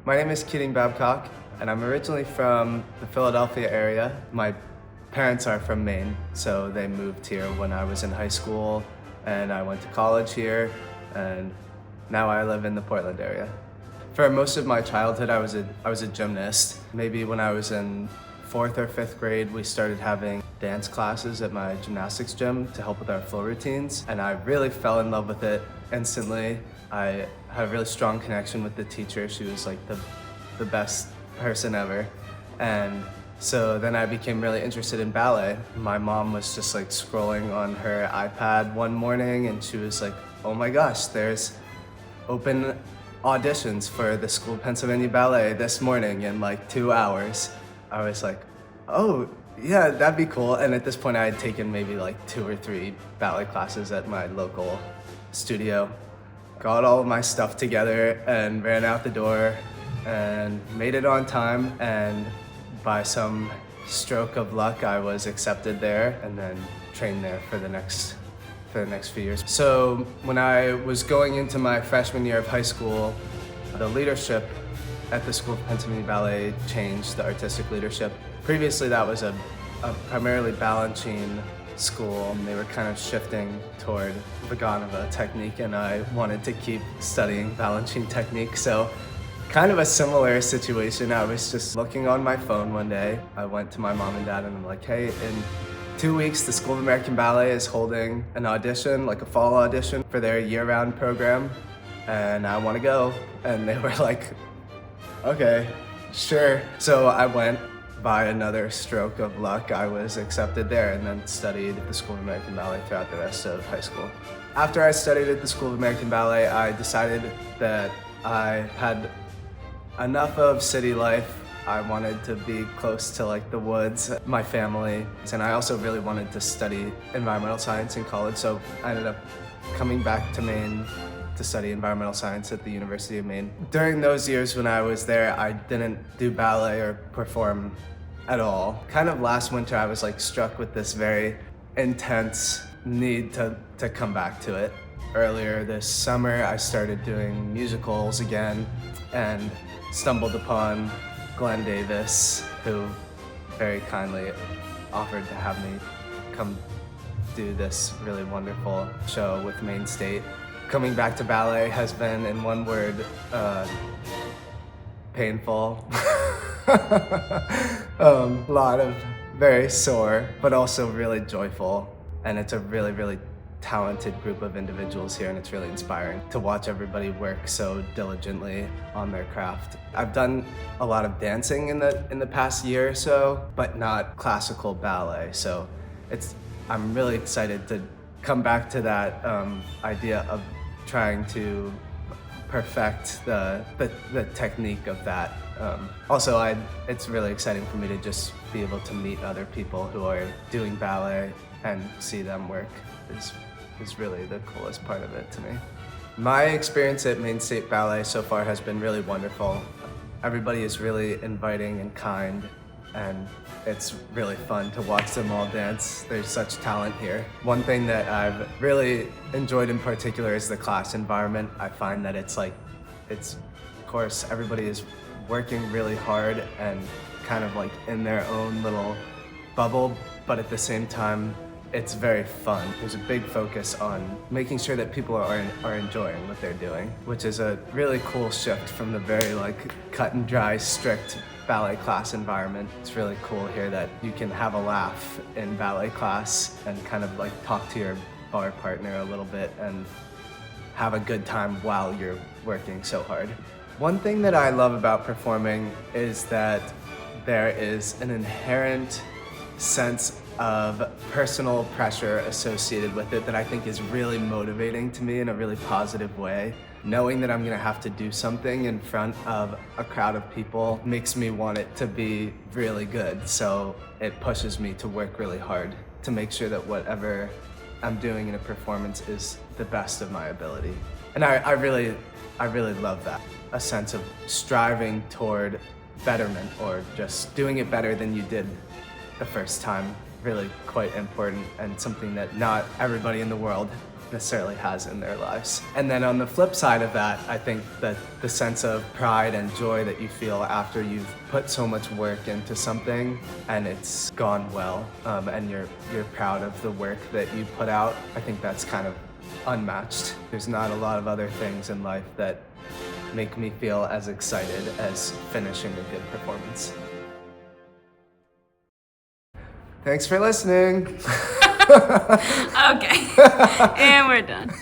My name is Keating and I'm originally from the Philadelphia area. My parents are from Maine, so they moved here when I was in high school, and I went to college here, and now I live in the Portland area. For most of my childhood, I was a gymnast. Maybe when I was in 4th or 5th grade, we started having dance classes at my gymnastics gym to help with our flow routines, and I really fell in love with it instantly. I had a really strong connection with the teacher. She was like the best person ever. And so then I became really interested in ballet. My mom was just like scrolling on her iPad one morning and she was like, oh my gosh, there's open auditions for the School of Pennsylvania Ballet this morning in like 2 hours. I was like, oh yeah, that'd be cool. And at this point I had taken maybe like 2 or 3 ballet classes at my local studio. Got all of my stuff together and ran out the door and made it on time, and by some stroke of luck I was accepted there and then trained there for the next few years. So when I was going into my freshman year of high school, the leadership at the School of Pennsylvania Ballet changed, the artistic leadership. Previously that was a primarily Balanchine school, and they were kind of shifting toward Vaganova technique, and I wanted to keep studying Balanchine technique. So kind of a similar situation. I was just looking on my phone one day. I went to my mom and dad and I'm like, hey, in 2 weeks the School of American Ballet is holding an audition, like a fall audition for their year-round program, and I want to go. And they were like, okay, sure. So I went. By another stroke of luck, I was accepted there and then studied at the School of American Ballet throughout the rest of high school. After I studied at the School of American Ballet, I decided that I had enough of city life. I wanted to be close to like the woods, my family, and I also really wanted to study environmental science in college, so I ended up coming back to Maine to study environmental science at the University of Maine. During those years when I was there, I didn't do ballet or perform at all. Kind of last winter, I was like struck with this very intense need to come back to it. Earlier this summer, I started doing musicals again and stumbled upon Glenn Davis, who very kindly offered to have me come do this really wonderful show with Maine State. Coming back to ballet has been, in one word, painful. A lot of very sore, but also really joyful. And it's a really, really talented group of individuals here, and it's really inspiring to watch everybody work so diligently on their craft. I've done a lot of dancing in the past year or so, but not classical ballet. So I'm really excited to come back to that idea of trying to perfect the technique of that. Also, it's really exciting for me to just be able to meet other people who are doing ballet and see them work is really the coolest part of it to me. My experience at Maine State Ballet so far has been really wonderful. Everybody is really inviting and kind, and it's really fun to watch them all dance. There's such talent here. One thing that I've really enjoyed in particular is the class environment. I find that of course, everybody is working really hard and kind of like in their own little bubble, but at the same time, it's very fun. There's a big focus on making sure that people are enjoying what they're doing, which is a really cool shift from the very like cut and dry, strict ballet class environment. It's really cool here that you can have a laugh in ballet class and kind of like talk to your bar partner a little bit and have a good time while you're working so hard. One thing that I love about performing is that there is an inherent sense of personal pressure associated with it that I think is really motivating to me in a really positive way. Knowing that I'm gonna have to do something in front of a crowd of people makes me want it to be really good. So it pushes me to work really hard to make sure that whatever I'm doing in a performance is the best of my ability. And I really love that. A sense of striving toward betterment or just doing it better than you did the first time. Really quite important and something that not everybody in the world necessarily has in their lives. And then on the flip side of that, I think that the sense of pride and joy that you feel after you've put so much work into something and it's gone well, and you're proud of the work that you put out, I think that's kind of unmatched. There's not a lot of other things in life that make me feel as excited as finishing a good performance. Thanks for listening. Okay, and we're done.